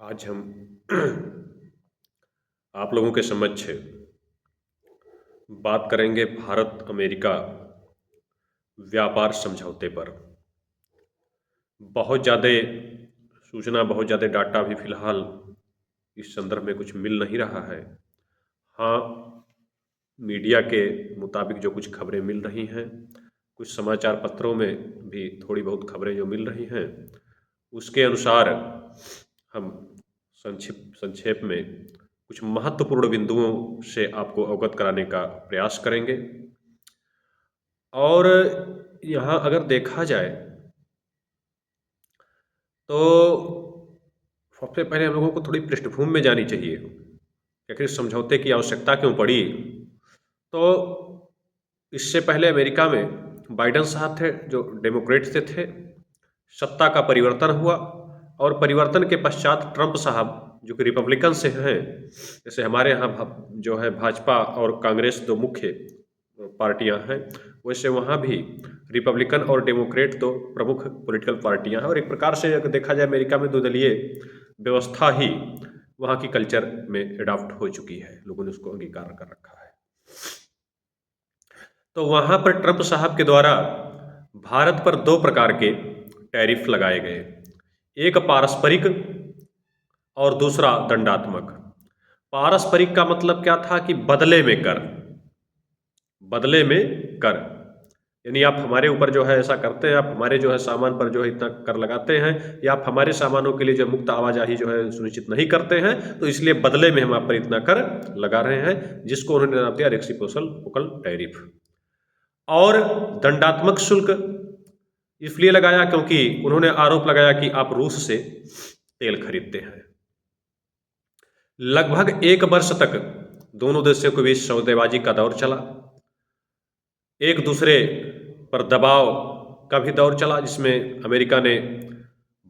आज हम आप लोगों के समक्ष बात करेंगे भारत अमेरिका व्यापार समझौते पर। बहुत ज़्यादा सूचना, बहुत ज़्यादा डाटा अभी फ़िलहाल इस संदर्भ में कुछ मिल नहीं रहा है। हाँ, मीडिया के मुताबिक जो कुछ खबरें मिल रही हैं, कुछ समाचार पत्रों में भी थोड़ी बहुत खबरें जो मिल रही हैं, उसके अनुसार हम संक्षेप में कुछ महत्वपूर्ण बिंदुओं से आपको अवगत कराने का प्रयास करेंगे। और यहाँ अगर देखा जाए तो सबसे पहले हम लोगों को थोड़ी पृष्ठभूमि में जानी चाहिए कि आखिर समझौते की आवश्यकता क्यों पड़ी। तो इससे पहले अमेरिका में बाइडेन साहब थे जो डेमोक्रेट से थे, सत्ता का परिवर्तन हुआ और परिवर्तन के पश्चात ट्रंप साहब जो कि रिपब्लिकन से हैं, जैसे हमारे यहाँ जो है भाजपा और कांग्रेस दो मुख्य पार्टियां हैं, वैसे वहाँ भी रिपब्लिकन और डेमोक्रेट दो प्रमुख पॉलिटिकल पार्टियां हैं। और एक प्रकार से अगर देखा जाए अमेरिका में दो दलीय व्यवस्था ही वहाँ की कल्चर में एडॉप्ट हो चुकी है, लोगों ने उसको अंगीकार कर रखा है। तो वहाँ पर ट्रंप साहब के द्वारा भारत पर दो प्रकार के टैरिफ लगाए गए, एक पारस्परिक और दूसरा दंडात्मक। पारस्परिक का मतलब क्या था कि बदले में कर, यानी आप हमारे ऊपर जो है ऐसा करते हैं, आप हमारे जो है सामान पर जो है इतना कर लगाते हैं, या आप हमारे सामानों के लिए जो मुक्त आवाजाही जो है सुनिश्चित नहीं करते हैं, तो इसलिए बदले में हम आप पर इतना कर लगा रहे हैं, जिसको उन्होंने नाम दिया रेसिप्रोकल टैरिफ। और दंडात्मक शुल्क इसलिए लगाया क्योंकि उन्होंने आरोप लगाया कि आप रूस से तेल खरीदते हैं। लगभग एक वर्ष तक दोनों देशों के बीच सौदेबाजी का दौर चला, एक दूसरे पर दबाव का भी दौर चला, जिसमें अमेरिका ने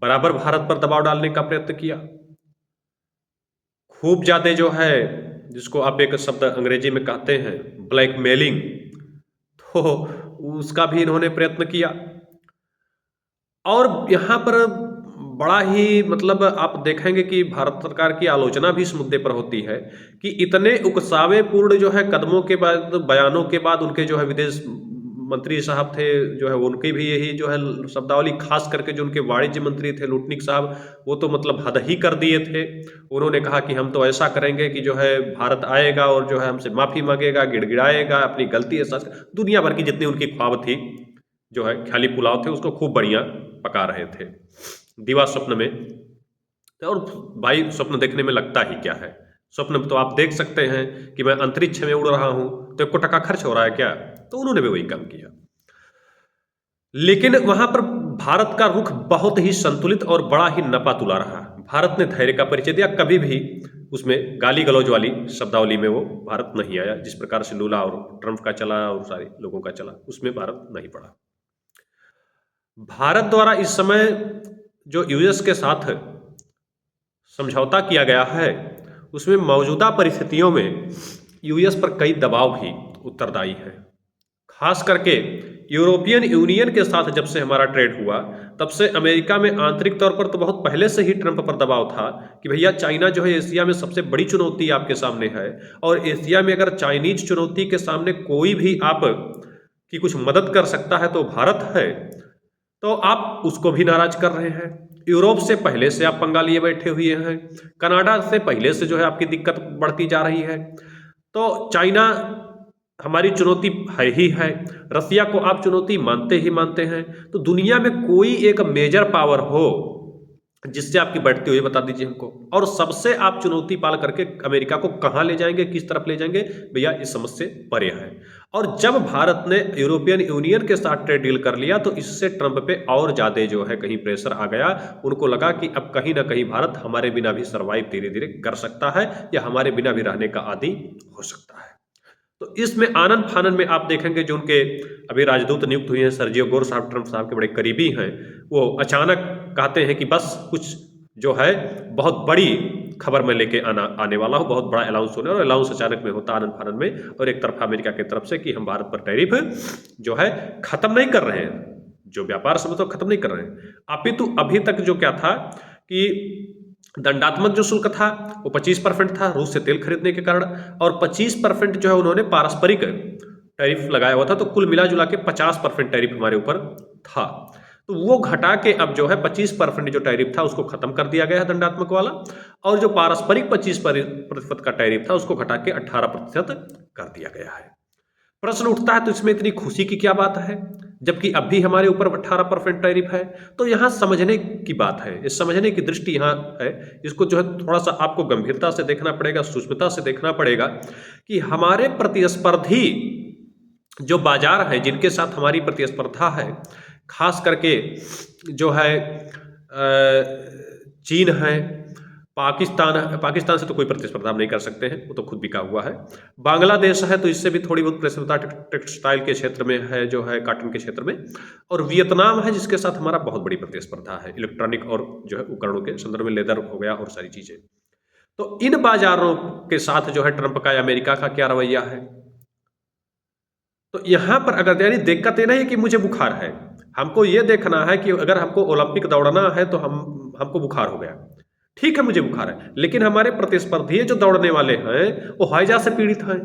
बराबर भारत पर दबाव डालने का प्रयत्न किया। खूब ज़्यादा जो है, जिसको आप एक शब्द अंग्रेजी में कहते हैं ब्लैकमेलिंग, तो उसका भी इन्होंने प्रयत्न किया। और यहाँ पर बड़ा ही मतलब आप देखेंगे कि भारत सरकार की आलोचना भी इस मुद्दे पर होती है कि इतने उकसावेपूर्ण जो है कदमों के बाद, बयानों के बाद, उनके जो है विदेश मंत्री साहब थे जो है उनकी भी यही जो है शब्दावली, खास करके जो उनके वाणिज्य मंत्री थे लुटनिक साहब, वो तो मतलब हद ही कर दिए थे। उन्होंने कहा कि हम तो ऐसा करेंगे कि जो है भारत आएगा और जो है हमसे माफ़ी मांगेगा, गिड़गिड़ाएगा, अपनी गलती एहसास, दुनिया भर की जितनी उनकी ख्वाब थी, जो है ख्याली पुलाव थे, उसको खूब बढ़िया पका रहे थे दीवा स्वप्न में। और भाई स्वप्न देखने में लगता ही क्या है, स्वप्न तो आप देख सकते हैं कि मैं अंतरिक्ष में उड़ रहा हूं, तो 1 टका खर्च हो रहा है क्या? तो उन्होंने भी वही काम किया। लेकिन वहां पर भारत का रुख बहुत ही संतुलित और बड़ा ही नपा तुला रहा। भारत ने धैर्य का परिचय दिया, कभी भी उसमें गाली गलौज वाली शब्दावली में वो भारत नहीं आया, जिस प्रकार से लूला और ट्रंप का चला और सारे लोगों का चला, उसमें भारत नहीं पड़ा। भारत द्वारा इस समय जो यूएस के साथ समझौता किया गया है, उसमें मौजूदा परिस्थितियों में यूएस पर कई दबाव भी उत्तरदायी है। खास करके यूरोपियन यूनियन के साथ जब से हमारा ट्रेड हुआ, तब से अमेरिका में आंतरिक तौर पर तो बहुत पहले से ही ट्रंप पर दबाव था कि भैया चाइना जो है एशिया में सबसे बड़ी चुनौती आपके सामने है, और एशिया में अगर चाइनीज चुनौती के सामने कोई भी आप की कुछ मदद कर सकता है तो भारत है, तो आप उसको भी नाराज कर रहे हैं। यूरोप से पहले से आप पंगा लिए बैठे हुए हैं, कनाडा से पहले से जो है आपकी दिक्कत बढ़ती जा रही है। तो चाइना हमारी चुनौती है ही है, रसिया को आप चुनौती मानते ही मानते हैं। तो दुनिया में कोई एक मेजर पावर हो जिससे आपकी बढ़ती हुई बता दीजिए हमको, और सबसे आप चुनौती पाल करके अमेरिका को कहाँ ले जाएंगे, किस तरफ ले जाएंगे, भैया इस समझ से परे है। और जब भारत ने यूरोपियन यूनियन के साथ ट्रेड डील कर लिया, तो इससे ट्रंप पे और ज़्यादा जो है कहीं प्रेशर आ गया। उनको लगा कि अब कहीं ना कहीं भारत हमारे बिना भी सर्वाइव धीरे धीरे कर सकता है, या हमारे बिना भी रहने का आदी हो सकता है। तो इसमें आनन फानन में आप देखेंगे जो उनके अभी राजदूत नियुक्त हुए हैं सर्जियो गोर साहब, ट्रंप साहब के बड़े करीबी हैं, वो अचानक कहते हैं कि बस कुछ जो है बहुत बड़ी खबर में लेके आने वाला हूँ, बहुत बड़ा अनाउंस होने, और अनाउंस अचानक में होता आनन फानन में, और एक तरफा अमेरिका की तरफ से कि हम भारत पर टैरिफ जो है खत्म नहीं कर रहे हैं, जो व्यापार समझौता खत्म नहीं कर रहे हैं, अपितु अभी तक जो क्या था कि दंडात्मक जो शुल्क था वो 25% था रूस से तेल खरीदने के कारण, और 25% जो है उन्होंने पारस्परिक टैरिफ लगाया हुआ था। तो कुल मिला जुला के 50% टैरिफ हमारे ऊपर था। तो वो घटा के अब जो है 25% जो टैरिफ था उसको खत्म कर दिया गया है दंडात्मक वाला, और जो पारस्परिक 25% का टैरिफ था उसको घटा के 18% कर दिया गया है। प्रश्न उठता है तो इसमें इतनी खुशी की क्या बात है, जबकि अब भी हमारे ऊपर 18% टैरिफ है। तो यहाँ समझने की बात है, इस समझने की दृष्टि यहाँ है, इसको जो है थोड़ा सा आपको गंभीरता से देखना पड़ेगा, सूक्ष्मता से देखना पड़ेगा कि हमारे प्रतिस्पर्धी जो बाजार है जिनके साथ हमारी प्रतिस्पर्धा है, खास करके जो है चीन है, पाकिस्तान से तो कोई प्रतिस्पर्धा हम नहीं कर सकते हैं, वो तो खुद बिका हुआ है। बांग्लादेश है तो इससे भी थोड़ी बहुत प्रतिस्पर्धा टेक्सटाइल के क्षेत्र में है, जो है कॉटन के क्षेत्र में। और वियतनाम है जिसके साथ हमारा बहुत बड़ी प्रतिस्पर्धा है इलेक्ट्रॉनिक और जो है उपकरणों के संदर्भ में, लेदर हो गया और सारी चीजें। तो इन बाजारों के साथ जो है ट्रंप का या अमेरिका का क्या रवैया है। तो यहां पर अगर यानी दिक्कत ये नहीं कि मुझे बुखार है, हमको ये देखना है कि अगर हमको ओलंपिक दौड़ना है तो हमको बुखार हो गया, ठीक है मुझे बुखार है, लेकिन हमारे प्रतिस्पर्धी जो दौड़ने वाले हैं वो हैजा से पीड़ित हैं,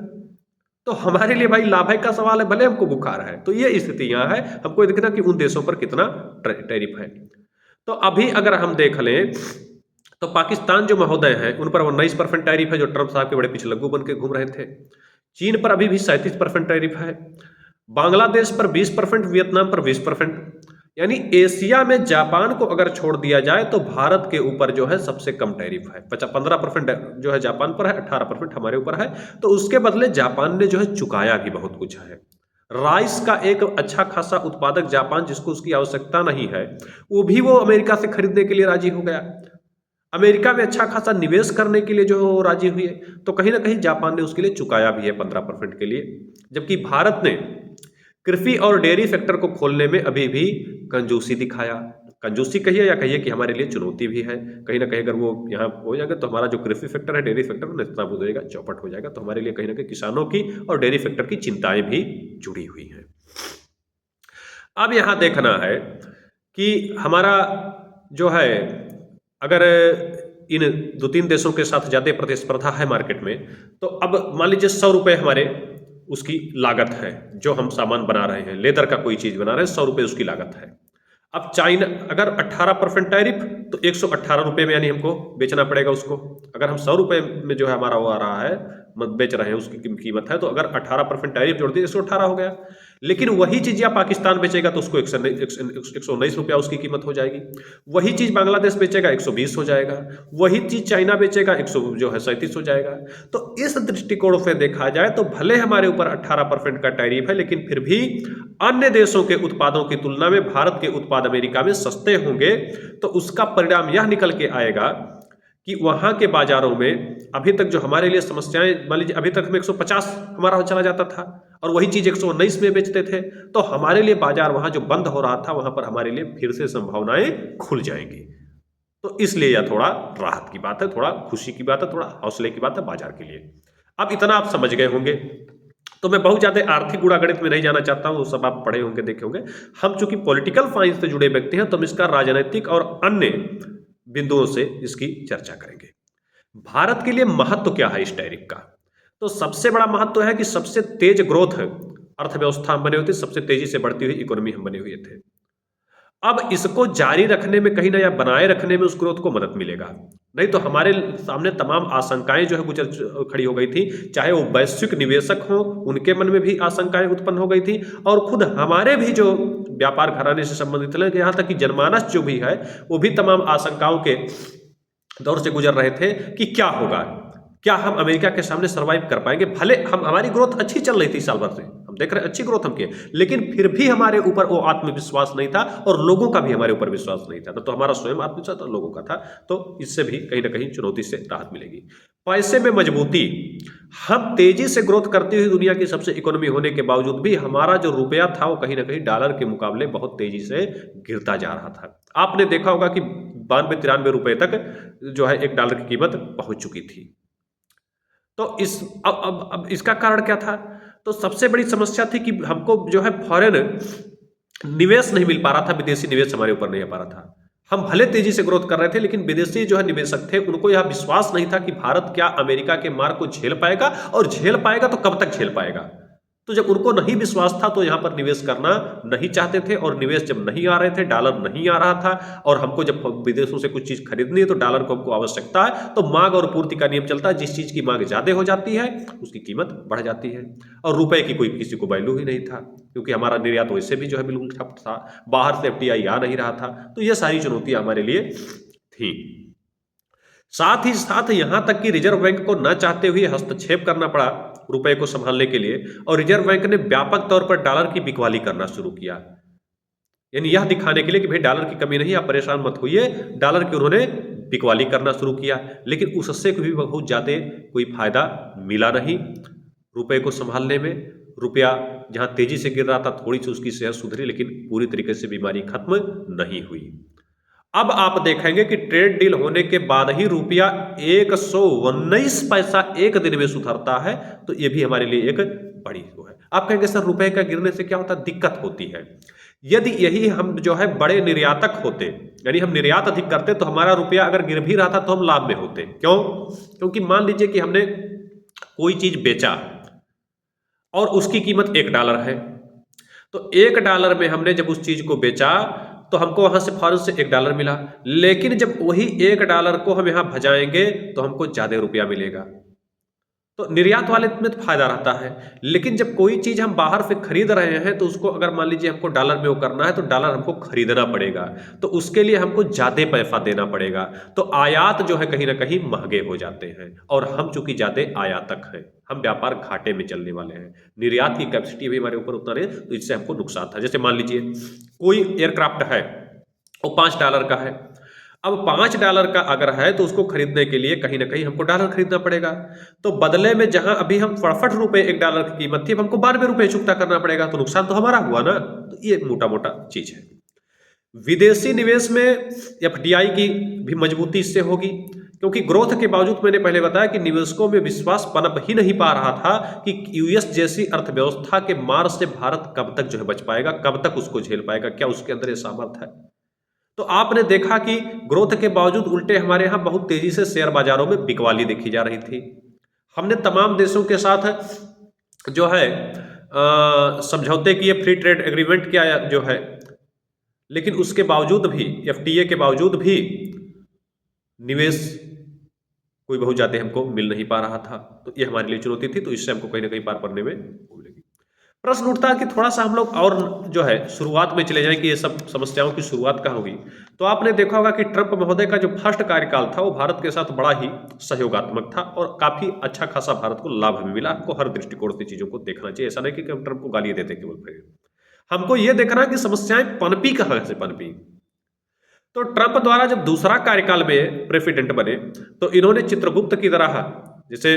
तो हमारे लिए भाई लाभ है का सवाल है, भले हमको बुखार है। तो ये स्थिति यहाँ है, हमको देखना कि उन देशों पर कितना टैरिफ है। तो अभी अगर हम देख लें तो पाकिस्तान जो महोदय हैं उन पर 19% टैरिफ है, जो ट्रंप साहब के बड़े पिछलग्गू बन के घूम रहे थे। चीन पर अभी भी 37% टैरिफ है, बांग्लादेश पर 20%, वियतनाम पर 20%। यानी एशिया में जापान को अगर छोड़ दिया जाए तो भारत के ऊपर जो है सबसे कम टैरिफ है। 15% जो है जापान पर है, 18% हमारे ऊपर है। तो उसके बदले जापान ने जो है चुकाया भी बहुत कुछ है। राइस का एक अच्छा खासा उत्पादक जापान, जिसको उसकी आवश्यकता नहीं है, वो भी वो अमेरिका से खरीदने के लिए राजी हो गया। अमेरिका में अच्छा खासा निवेश करने के लिए जो राजी हुए, तो कहीं ना कहीं जापान ने उसके लिए चुकाया भी है 15% के लिए। जबकि भारत ने कृषि और डेयरी सेक्टर को खोलने में अभी भी कंजूसी दिखाया। कंजूसी कहिए या कहिए कि हमारे लिए चुनौती भी है। कहीं ना कहीं अगर वो यहाँ हो जाएगा तो हमारा जो कृषि सेक्टर है, डेयरी सेक्टर, नेस्तनाबूद हो जाएगा, चौपट हो जाएगा। तो हमारे लिए कहीं ना कहीं किसानों की और डेयरी सेक्टर की चिंताएं भी जुड़ी हुई हैं। अब यहाँ देखना है कि हमारा जो है, अगर इन 2-3 देशों के साथ ज़्यादा प्रतिस्पर्धा है मार्केट में, तो अब मान लीजिए 100 रुपये हमारे उसकी लागत है, जो हम सामान बना रहे हैं, लेदर का कोई चीज़ बना रहे हैं, 100 रुपये उसकी लागत है। अब चाइना अगर 18% टैरिफ, तो 118 रुपये में यानी हमको बेचना पड़ेगा उसको। अगर हम 100 रुपये में जो है हमारा वो आ रहा है, बेच रहे हैं, उसकी कीमत है, तो अगर 18% टैरिफ जोड़ दिए 118 हो गया। लेकिन वही चीज़ या पाकिस्तान बेचेगा तो उसको 119 रुपया उसकी कीमत हो जाएगी। वही चीज़ बांग्लादेश बेचेगा 120 हो जाएगा। वही चीज़ चाइना बेचेगा 137 हो जाएगा। तो इस दृष्टिकोण से देखा जाए तो भले हमारे ऊपर 18% का टैरिफ है, लेकिन फिर भी अन्य देशों के उत्पादों की तुलना में भारत के उत्पाद अमेरिका में सस्ते होंगे। तो उसका परिणाम यह निकल के आएगा कि वहां के बाजारों में अभी तक जो हमारे लिए समस्याएं, मान लीजिए अभी तक में 150 हमारा चला जाता था और वही चीज 119 में बेचते थे, तो हमारे लिए बाजार वहां जो बंद हो रहा था वहां पर हमारे लिए फिर से संभावनाएं खुल जाएंगी। तो इसलिए यह थोड़ा राहत की बात है, थोड़ा खुशी की बात है, थोड़ा हौसले की बात है बाजार के लिए। अब इतना आप समझ गए होंगे, तो मैं बहुत ज्यादा आर्थिक गुणागणित में नहीं जाना चाहता हूं, सब आप पढ़े होंगे, देखे होंगे। हम चूंकि पॉलिटिकल साइंस से जुड़े व्यक्ति हैं तो हम इसका राजनीतिक और अन्य बिंदुओं से इसकी चर्चा करेंगे। भारत के लिए महत्व क्या है इस टैरिफ का? तो सबसे बड़ा महत्व है कि सबसे तेज ग्रोथ अर्थव्यवस्था हम बने हुए थे, सबसे तेजी से बढ़ती हुई इकोनॉमी हम बने हुए थे। अब इसको जारी रखने में, कहीं ना या बनाए रखने में उस ग्रोथ को मदद मिलेगा। नहीं तो हमारे सामने तमाम आशंकाएं जो है खड़ी हो गई थी, चाहे वो वैश्विक निवेशक हो, उनके मन में भी आशंकाएं उत्पन्न हो गई थी, और खुद हमारे भी जो व्यापार घराने से संबंधित है, यहाँ तक कि जनमानस जो भी है वो भी तमाम आशंकाओं के दौर से गुजर रहे थे कि क्या होगा, क्या हम अमेरिका के सामने सर्वाइव कर पाएंगे। भले हमारी ग्रोथ अच्छी चल रही थी, साल भर से हम देख रहे अच्छी ग्रोथ हम किए, लेकिन फिर भी हमारे ऊपर वो आत्मविश्वास नहीं था और लोगों का भी हमारे ऊपर विश्वास नहीं था। तो हमारा स्वयं आत्मविश्वास और लोगों का था। तो इससे भी कहीं ना कहीं चुनौती से राहत मिलेगी। पैसे में मजबूती, हम तेजी से ग्रोथ करती हुई दुनिया की सबसे इकोनॉमी होने के बावजूद भी हमारा जो रुपया था वो कहीं ना कहीं डॉलर के मुकाबले बहुत तेजी से गिरता जा रहा था। आपने देखा होगा कि 92-93 रुपए तक जो है $1 की कीमत पहुंच चुकी थी। तो अब इसका कारण क्या था? तो सबसे बड़ी समस्या थी कि हमको जो है फॉरेन निवेश नहीं मिल पा रहा था, विदेशी निवेश हमारे ऊपर नहीं आ पा रहा था। हम भले तेजी से ग्रोथ कर रहे थे, लेकिन विदेशी जो है निवेशक थे, उनको यह विश्वास नहीं था कि भारत क्या अमेरिका के मार को झेल पाएगा, और झेल पाएगा तो कब तक झेल पाएगा। तो जब उनको नहीं विश्वास था तो यहाँ पर निवेश करना नहीं चाहते थे, और निवेश जब नहीं आ रहे थे, डॉलर नहीं आ रहा था, और हमको जब विदेशों से कुछ चीज खरीदनी है तो डॉलर को हमको आवश्यकता है, तो मांग और पूर्ति का नियम चलता है। जिस चीज की मांग ज्यादा हो जाती है उसकी कीमत बढ़ जाती है, और रुपए की कोई किसी को वैल्यू ही नहीं था, क्योंकि हमारा निर्यात वैसे भी जो है बिल्कुल ठप था, बाहर से FDI आ नहीं रहा था। तो ये सारी चुनौतियां हमारे लिए थी। साथ ही साथ यहां तक कि रिजर्व बैंक को न चाहते हुए हस्तक्षेप करना पड़ा रुपए को संभालने के लिए, और रिजर्व बैंक ने व्यापक तौर पर डॉलर की बिकवाली करना शुरू किया, यानी यह दिखाने के लिए कि भाई डॉलर की कमी नहीं, आप परेशान मत होइए, डॉलर की उन्होंने बिकवाली करना शुरू किया। लेकिन उससे भी बहुत ज्यादा कोई फायदा मिला नहीं रुपए को संभालने में। रुपया जहां तेजी से गिर रहा था, थोड़ी सी उसकी सेहत सुधरी, लेकिन पूरी तरीके से बीमारी खत्म नहीं हुई। अब आप देखेंगे कि ट्रेड डील होने के बाद ही रुपया 119 पैसा एक दिन में सुधरता है, तो ये भी हमारे लिए एक बड़ी वो है। आप कहेंगे सर रुपए का गिरने से क्या होता है? दिक्कत होती है। यदि यही हम जो है बड़े निर्यातक होते, यानी हम निर्यात अधिक करते, तो हमारा रुपया अगर गिर भी रहा था तो हम लाभ में होते। क्यों? क्योंकि मान लीजिए कि हमने कोई चीज बेचा और उसकी कीमत $1 है, तो $1 में हमने जब उस चीज को बेचा तो हमको वहां से फौरन से $1 मिला, लेकिन जब वही $1 को हम यहां भजाएंगे तो हमको ज्यादा रुपया मिलेगा। तो निर्यात वाले में तो फायदा रहता है, लेकिन जब कोई चीज हम बाहर से खरीद रहे हैं तो उसको अगर मान लीजिए हमको डॉलर में वो करना है, तो डॉलर हमको खरीदना पड़ेगा, तो उसके लिए हमको ज्यादा पैसा देना पड़ेगा। तो आयात जो है कहीं ना कहीं महंगे हो जाते हैं, और हम चूंकि ज्यादा आयातक हैं, हम व्यापार घाटे में चलने वाले हैं, निर्यात की कैपेसिटी भी हमारे ऊपर उतना नहीं, तो इससे हमको नुकसान था। जैसे मान लीजिए कोई एयरक्राफ्ट है, वो $5 का है, अब $5 का अगर है तो उसको खरीदने के लिए कहीं ना कहीं हमको डॉलर खरीदना पड़ेगा, तो बदले में जहां अभी हम 68 रुपए $1 की कीमत थी, अब हमको 92 रुपए चुकता करना पड़ेगा, तो नुकसान तो हमारा हुआ ना। तो ये मोटा मोटा चीज है। विदेशी निवेश में FDI की भी मजबूती इससे होगी, क्योंकि ग्रोथ के बावजूद मैंने पहले बताया कि निवेशकों में विश्वास पनप ही नहीं पा रहा था कि US जैसी अर्थव्यवस्था के मार से भारत कब तक जो है बच पाएगा, कब तक उसको झेल पाएगा, क्या उसके अंदर ये सामर्थ्य है। तो आपने देखा कि ग्रोथ के बावजूद उल्टे हमारे यहां बहुत तेजी से शेयर बाजारों में बिकवाली देखी जा रही थी। हमने तमाम देशों के साथ जो है समझौते किए, फ्री ट्रेड एग्रीमेंट किया जो है, लेकिन उसके बावजूद भी, FTA के बावजूद भी निवेश कोई बहुत ज्यादा हमको मिल नहीं पा रहा था। तो ये हमारे लिए चुनौती थी, तो इससे हमको कहीं ना कहीं पार करने में भूलेगी। प्रश्न उठता है कि थोड़ा सा हम लोग और जो है शुरुआत में चले जाएं कि ये सब समस्याओं की शुरुआत कहाँ होगी। तो आपने देखा होगा कि ट्रंप महोदय का जो फर्स्ट कार्यकाल था वो भारत के साथ बड़ा ही सहयोगात्मक था, और काफी अच्छा खासा भारत को लाभ भी मिला। आपको हर दृष्टिकोण से चीजों को देखना चाहिए, ऐसा नहीं कि हम ट्रंप को गाली देते केवल, हमको ये देखना है कि समस्याएं पनपी कहाँ से पनपी। तो ट्रंप द्वारा जब दूसरा कार्यकाल में प्रेसिडेंट बने, तो इन्होंने चित्रगुप्त की तरह, जैसे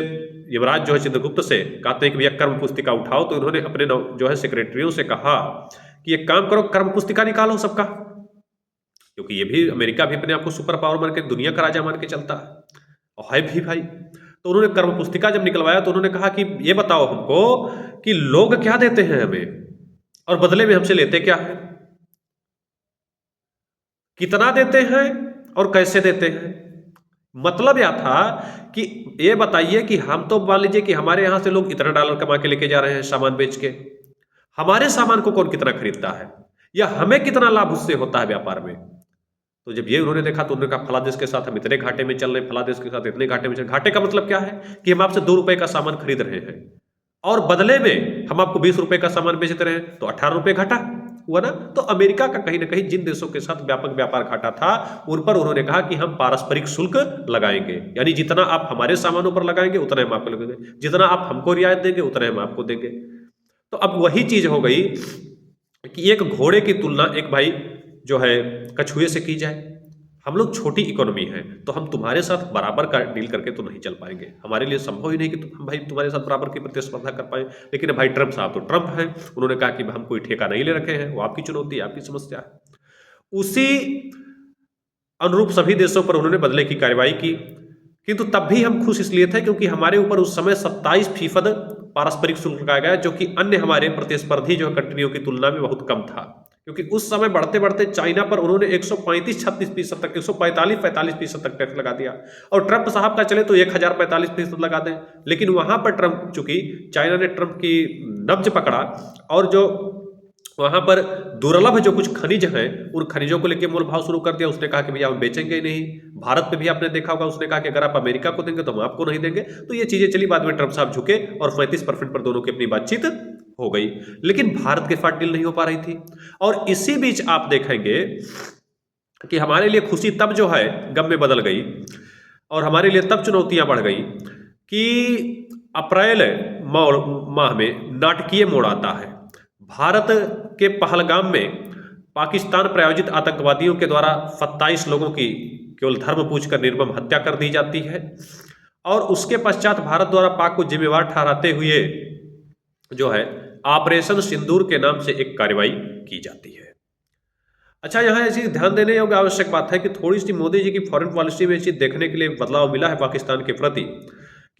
युवराज जो है चित्रगुप्त से कहते हैं कि भैया कर्म पुस्तिका उठाओ, तो इन्होंने अपने जो है सेक्रेटरियों से कहा कि एक काम करो, कर्म पुस्तिका निकालो सबका, क्योंकि ये भी अमेरिका भी अपने आप को सुपर पावर मान के, दुनिया का राजा मान के चलता है, और है भी भाई। तो उन्होंने कर्म पुस्तिका जब निकलवाया तो उन्होंने कहा कि ये बताओ हमको कि लोग क्या देते हैं हमें, और बदले में हमसे लेते क्या है, कितना देते हैं और कैसे देते हैं। मतलब यह था कि ये बताइए कि हम तो मान लीजिए कि हमारे यहां से लोग इतना $1 कमा के लेके जा रहे हैं सामान बेच के, हमारे सामान को कौन कितना खरीदता है, या हमें कितना लाभ उससे होता है व्यापार में। तो जब ये उन्होंने देखा तो उन्होंने कहा फला देश के साथ हम इतने घाटे में चल रहे हैं, फला देश के साथ इतने घाटे में चल रहे। घाटे का मतलब क्या है कि हम आपसे ₹2 का सामान खरीद रहे हैं, और बदले में हम आपको ₹20 का सामान बेचते रहे, तो ₹18 घाटा हुआ ना। तो अमेरिका का कहीं ना कहीं जिन देशों के साथ व्यापक व्यापार घाटा था, उन पर उन्होंने कहा कि हम पारस्परिक शुल्क लगाएंगे, यानी जितना आप हमारे सामानों पर लगाएंगे उतना हम आपको लगाएंगे, जितना आप हमको रियायत देंगे उतना हम आपको देंगे। तो अब वही चीज हो गई कि एक घोड़े की तुलना एक भाई जो है कछुए से की जाए। हम लोग छोटी इकोनॉमी है, तो हम तुम्हारे साथ बराबर का डील करके तो नहीं चल पाएंगे, हमारे लिए संभव ही नहीं कि हम भाई तुम्हारे साथ बराबर की प्रतिस्पर्धा कर पाए। लेकिन भाई ट्रंप साहब तो ट्रंप हैं, उन्होंने कहा कि हम कोई ठेका नहीं ले रखे हैं, वो आपकी चुनौती है, आपकी समस्या है। उसी अनुरूप सभी देशों पर उन्होंने बदले की कार्रवाई की, किंतु तब भी हम खुश इसलिए थे क्योंकि हमारे ऊपर उस समय 27% पारस्परिक शुल्क लगाया गया, जो कि अन्य हमारे प्रतिस्पर्धी जो कंट्रियों की तुलना में बहुत कम था, क्योंकि उस समय बढ़ते बढ़ते चाइना पर उन्होंने 135-36% तक, 145-45% तक टैक्स लगा दिया। और ट्रंप साहब का चले तो 1045% लगा दें, लेकिन वहां पर ट्रंप, चूंकि चाइना ने ट्रंप की नब्ज पकड़ा और जो वहां पर दुर्लभ जो कुछ खनिज हैं उन खनिजों को लेकर मोल भाव शुरू कर दिया। उसने कहा कि भैया हम बेचेंगे ही नहीं। भारत पे भी आपने देखा होगा, उसने कहा कि अगर आप अमेरिका को देंगे तो हम आपको नहीं देंगे। तो ये चीजें चली, बाद में ट्रंप साहब झुके और 35% पर दोनों की अपनी बातचीत हो गई, लेकिन भारत के साथ डील नहीं हो पा रही थी। और इसी बीच आप देखेंगे कि हमारे लिए खुशी तब जो है गम में बदल गई और हमारे लिए तब चुनौतियां बढ़ गई कि अप्रैल माह में नाटकीय मोड़ आता है। भारत के पहलगाम में पाकिस्तान प्रायोजित आतंकवादियों के द्वारा 27 लोगों की केवल धर्म पूछकर निर्मम हत्या कर दी जाती है और उसके पश्चात भारत द्वारा पाक को जिम्मेवार ठहराते हुए जो है ऑपरेशन सिंदूर के नाम से एक कार्रवाई की जाती है। अच्छा, यहाँ ऐसी ध्यान देने योग्य आवश्यक बात है कि थोड़ी सी मोदी जी की फॉरेन पॉलिसी में चीज देखने के लिए बदलाव मिला है पाकिस्तान के प्रति,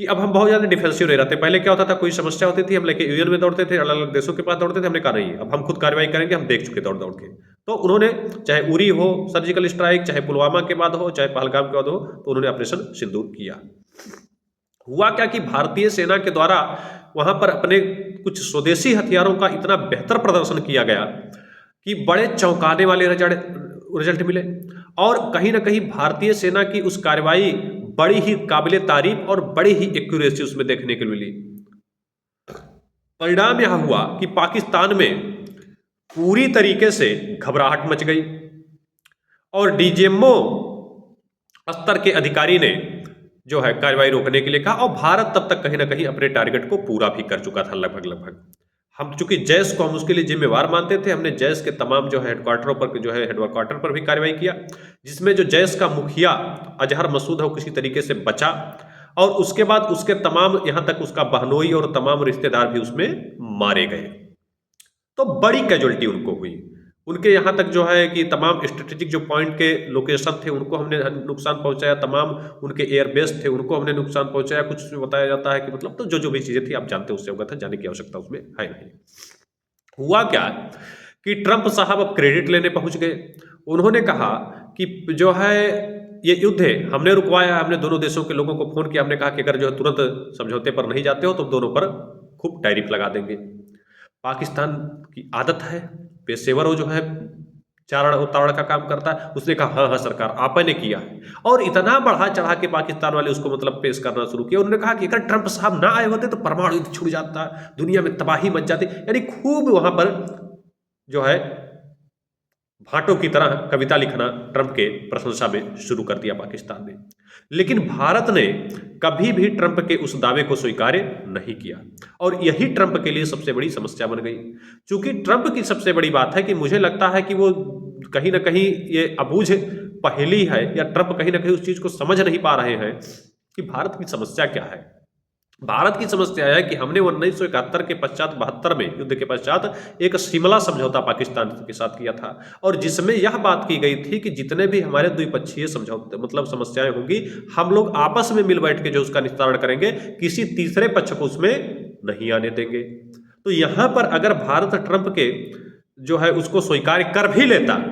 कि अब हम बहुत ज्यादा डिफेंसिव नहीं रहते। पहले क्या होता था, कोई समस्या होती थी हम लेके यूएन में दौड़ते थे, अलग अलग देशों के पास दौड़ते थे। हमने कहा नहीं, अब हम खुद कार्रवाई करेंगे, हम देख चुके दौड़ दौड़ के। तो उन्होंने चाहे उरी हो सर्जिकल स्ट्राइक, चाहे पुलवामा के बाद हो, चाहे पहलगाम के बाद हो, तो उन्होंने ऑपरेशन सिंदूर किया। हुआ क्या कि भारतीय सेना के द्वारा वहां पर अपने कुछ स्वदेशी हथियारों का इतना बेहतर प्रदर्शन किया गया कि बड़े चौंकाने वाले रिजल्ट मिले और कहीं ना कहीं भारतीय सेना की उस कार्रवाई बड़ी ही काबिले तारीफ और बड़ी ही एक्यूरेसी उसमें देखने को मिली। परिणाम यह हुआ कि पाकिस्तान में पूरी तरीके से घबराहट मच गई और डीजीएमओ स्तर के अधिकारी ने जो है कार्रवाई रोकने के लिए कहा और भारत तब तक कहीं ना कहीं अपने टारगेट को पूरा भी कर चुका था लगभग। हम चूंकि जैश को हम उसके लिए जिम्मेवार मानते थे, हमने जैश के तमाम जो है हेडक्वार्टर पर भी कार्रवाई किया, जिसमें जो जैश का मुखिया अजहर मसूद है वो किसी तरीके से बचा और उसके बाद उसके तमाम यहां तक उसका बहनोई और तमाम रिश्तेदार भी उसमें मारे गए। तो बड़ी कैजुअल्टी उनको हुई। उनके यहाँ तक जो है कि तमाम स्ट्रेटेजिक जो पॉइंट के लोकेशन थे उनको हमने नुकसान पहुंचाया, तमाम उनके एयरबेस थे उनको हमने नुकसान पहुंचाया। कुछ उसमें बताया जाता है कि मतलब तो जो भी चीजें थी आप जानते उससे अवगत है, जाने की आवश्यकता उसमें है नहीं। हुआ क्या कि ट्रंप साहब अब क्रेडिट लेने पहुंच गए। उन्होंने कहा कि जो है ये युद्ध है हमने रुकवाया, हमने दोनों देशों के लोगों को फोन किया, हमने कहा कि अगर जो है तुरंत समझौते पर नहीं जाते हो तो दोनों पर खूब टैरिफ लगा देंगे। पाकिस्तान की आदत है, पेशेवर वो जो है चारण उतावड़ का काम करता है। उसने कहा हाँ हाँ सरकार आपने किया है और इतना बढ़ा चढ़ा के पाकिस्तान वाले उसको मतलब पेश करना शुरू किया। उन्होंने कहा कि अगर ट्रंप साहब ना आए होते तो परमाणु युद्ध छुड़ जाता, दुनिया में तबाही मच जाती। यानी खूब वहां पर जो है भाटों की तरह कविता लिखना ट्रंप के प्रशंसा में शुरू कर दिया पाकिस्तान ने। लेकिन भारत ने कभी भी ट्रंप के उस दावे को स्वीकार नहीं किया और यही ट्रंप के लिए सबसे बड़ी समस्या बन गई। क्योंकि ट्रंप की सबसे बड़ी बात है कि मुझे लगता है कि वो कहीं ना कहीं ये अबूझ पहेली है या ट्रंप कहीं ना कहीं उस चीज को समझ नहीं पा रहे हैं कि भारत की समस्या क्या है। भारत की समस्या है कि हमने 1971 के पश्चात 72 में युद्ध के पश्चात एक शिमला समझौता पाकिस्तान के साथ किया था और जिसमें यह बात की गई थी कि जितने भी हमारे द्विपक्षीय समझौते मतलब समस्याएं होंगी हम लोग आपस में मिल बैठ के जो उसका निस्तारण करेंगे, किसी तीसरे पक्ष को उसमें नहीं आने देंगे। तो यहां पर अगर भारत ट्रंप के जो है उसको स्वीकार कर भी लेता,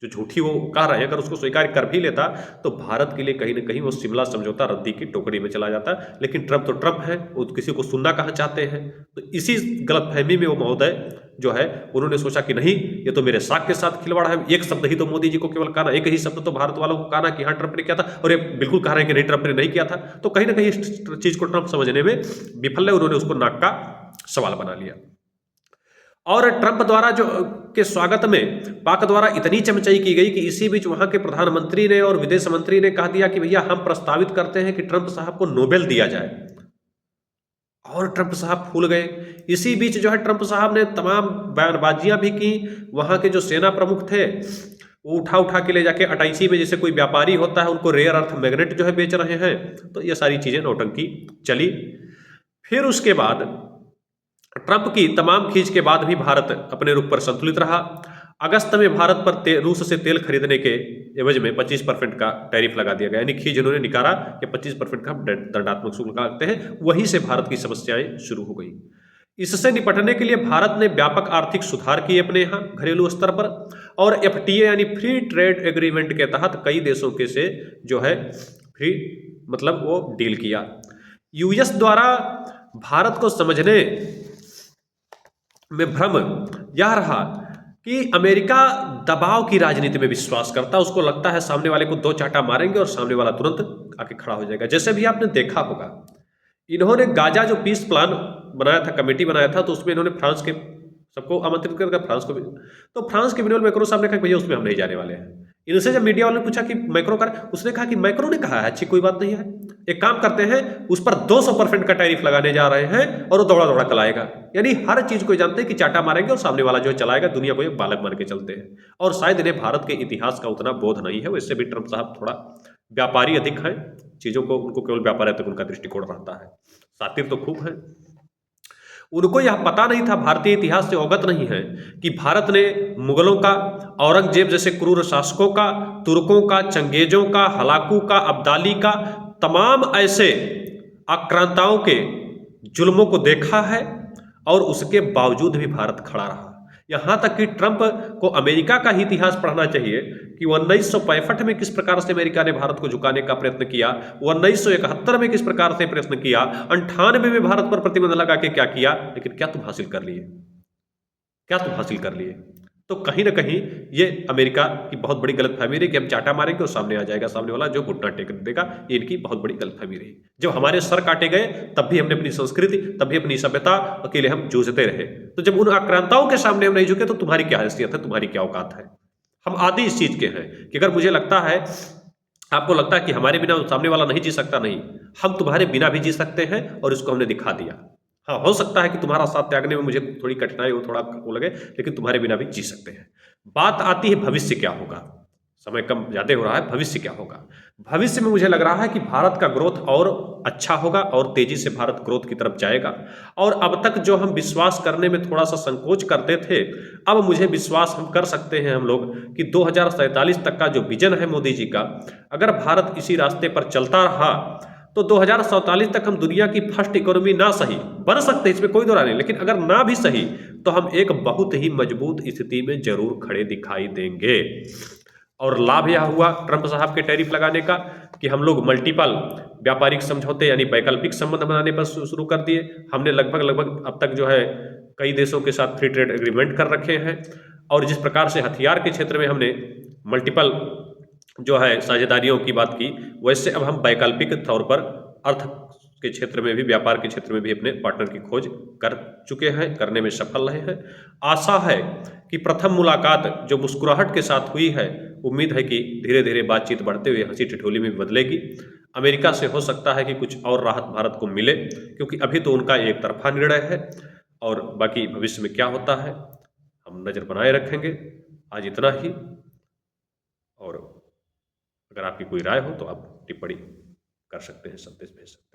जो झूठी वो कह रहे हैं, अगर उसको स्वीकार कर भी लेता तो भारत के लिए कहीं ना कहीं वो शिमला समझौता रद्दी की टोकरी में चला जाता। लेकिन ट्रंप तो ट्रंप है, वो किसी को सुनना कहाँ चाहते हैं। तो इसी गलतफहमी में वो महोदय जो है उन्होंने सोचा कि नहीं ये तो मेरे साख के साथ खिलवाड़ है। एक शब्द ही तो मोदी जी को केवल कहना, एक ही शब्द तो भारत वालों को कहना कि हाँ ट्रंप ने किया था और ये बिल्कुल कह रहे हैं कि नहीं ट्रंप ने नहीं किया था। तो कहीं ना कहीं इस चीज को ट्रंप समझने में विफल है, उन्होंने उसको नाक का सवाल बना लिया। और ट्रंप द्वारा जो के स्वागत में पाक द्वारा इतनी चमचाई की गई कि इसी बीच वहां के प्रधानमंत्री ने और विदेश मंत्री ने कह दिया कि भैया हम प्रस्तावित करते हैं कि ट्रंप साहब को नोबेल दिया जाए और ट्रंप साहब फूल गए। इसी बीच जो है ट्रंप साहब ने तमाम बयानबाजियां भी की। वहां के जो सेना प्रमुख थे वो उठा उठा के ले जाके अटैची में जैसे कोई व्यापारी होता है उनको रेयर अर्थ मैग्नेट जो है बेच रहे हैं। तो ये सारी चीजें नौटंकी चली। फिर उसके बाद ट्रंप की तमाम खींच के बाद भी भारत अपने रुख पर संतुलित रहा। अगस्त में भारत पर रूस से तेल खरीदने के एवज में 25% का टैरिफ लगा दिया गया, यानी खींच इन्होंने निकाला कि 25% का दंडात्मक शुल्क लगाते हैं। वहीं से भारत की समस्याएं शुरू हो गई। इससे निपटने के लिए भारत ने व्यापक आर्थिक सुधार किए अपने यहाँ घरेलू स्तर पर, और एफटीए यानी फ्री ट्रेड एग्रीमेंट के तहत कई देशों के से जो है फ्री मतलब वो डील किया। यूएस द्वारा भारत को समझने में भ्रम यह रहा कि अमेरिका दबाव की राजनीति में विश्वास करता है। उसको लगता है सामने वाले को दो चाटा मारेंगे और सामने वाला तुरंत आके खड़ा हो जाएगा। जैसे भी आपने देखा होगा, इन्होंने गाजा जो पीस प्लान बनाया था, कमेटी बनाया था, तो उसमें इन्होंने फ्रांस के सबको आमंत्रित करके फ्रांस को भी, तो फ्रांस के इमैनुअल मैक्रों साहब ने कहा भैया उसमें हम नहीं जाने वाले हैं। इनसे जब मीडिया वालों ने पूछा कि मैक्रो कर, उसने कहा कि मैक्रो ने कहा है अच्छी कोई बात नहीं है, एक काम करते हैं उस पर 200% का टैरिफ लगाने जा रहे हैं और वो दौड़ा दौड़ा चलाएगा। यानी हर चीज को जानते हैं कि चाटा मारेंगे और सामने वाला जो है चलाएगा, दुनिया को एक बालक मान के चलते हैं। और शायद इन्हें भारत के इतिहास का उतना बोध नहीं है। वैसे भी ट्रंप साहब थोड़ा व्यापारी अधिक हैं, चीजों को उनको केवल व्यापार तक उनका दृष्टिकोण रहता है। शातिर तो खूब है। उनको यह पता नहीं था, भारतीय इतिहास से अवगत नहीं है कि भारत ने मुगलों का, औरंगजेब जैसे क्रूर शासकों का, तुर्कों का, चंगेजों का, हलाकू का, अब्दाली का, तमाम ऐसे आक्रांताओं के जुल्मों को देखा है और उसके बावजूद भी भारत खड़ा रहा। यहां तक कि ट्रंप को अमेरिका का ही इतिहास पढ़ना चाहिए कि 1965 में किस प्रकार से अमेरिका ने भारत को झुकाने का प्रयत्न किया, 1971 में किस प्रकार से प्रयत्न किया, 98 में भारत पर प्रतिबंध लगा के क्या किया, लेकिन क्या तुम हासिल कर लिए? क्या तुम हासिल कर लिए? तो कहीं ना कहीं ये अमेरिका की बहुत बड़ी गलतफहमी रही कि हम चाटा मारेंगे और सामने आ जाएगा सामने वाला जो घुटना टेक देगा। ये इनकी बहुत बड़ी गलतफहमी रही। जब हमारे सर काटे गए तब भी हमने अपनी संस्कृति, तब भी अपनी सभ्यता के लिए हम जूझते रहे। तो जब उन आक्रांताओं के सामने हम नहीं झुके तो तुम्हारी क्या हैसियत है, तुम्हारी क्या औकात है? हम आदि इस चीज के हैं कि अगर मुझे लगता है, आपको लगता है कि हमारे बिना सामने वाला नहीं जी सकता, नहीं, हम तुम्हारे बिना भी जी सकते हैं और इसको हमने दिखा दिया। हाँ, हो सकता है कि तुम्हारा साथ त्यागने में मुझे थोड़ी कठिनाई हो, थोड़ा वो लगे, लेकिन तुम्हारे बिना भी जी सकते हैं। बात आती है भविष्य क्या होगा। समय कम ज्यादा हो रहा है, भविष्य क्या होगा? भविष्य में मुझे लग रहा है कि भारत का ग्रोथ और अच्छा होगा और तेजी से भारत ग्रोथ की तरफ जाएगा। और अब तक जो हम विश्वास करने में थोड़ा सा संकोच करते थे, अब मुझे विश्वास हम कर सकते हैं हम लोग कि 2047 तक का जो विजन है मोदी जी का, अगर भारत इसी रास्ते पर चलता रहा तो 2047 तक हम दुनिया की फर्स्ट इकोनॉमी ना सही बन सकते, इसमें कोई दो राय नहीं, लेकिन अगर ना भी सही तो हम एक बहुत ही मजबूत स्थिति में जरूर खड़े दिखाई देंगे। और लाभ यह हुआ ट्रंप साहब के टैरिफ लगाने का कि हम लोग मल्टीपल व्यापारिक समझौते यानी वैकल्पिक संबंध बनाने पर शुरू कर दिए। हमने लगभग अब तक जो है कई देशों के साथ फ्री ट्रेड एग्रीमेंट कर रखे हैं। और जिस प्रकार से हथियार के क्षेत्र में हमने मल्टीपल जो है साझेदारियों की बात की, वैसे अब हम वैकल्पिक तौर पर अर्थ के क्षेत्र में भी, व्यापार के क्षेत्र में भी अपने पार्टनर की खोज कर चुके हैं, करने में सफल रहे हैं। आशा है कि प्रथम मुलाकात जो मुस्कुराहट के साथ हुई है, उम्मीद है कि धीरे धीरे बातचीत बढ़ते हुए हंसी ठिठोली में बदलेगी। अमेरिका से हो सकता है कि कुछ और राहत भारत को मिले, क्योंकि अभी तो उनका एक तरफा निर्णय है। और बाकी भविष्य में क्या होता है हम नज़र बनाए रखेंगे। आज इतना ही। और अगर आपकी कोई राय हो तो आप टिप्पणी कर सकते हैं, संदेश भेज सकते हैं।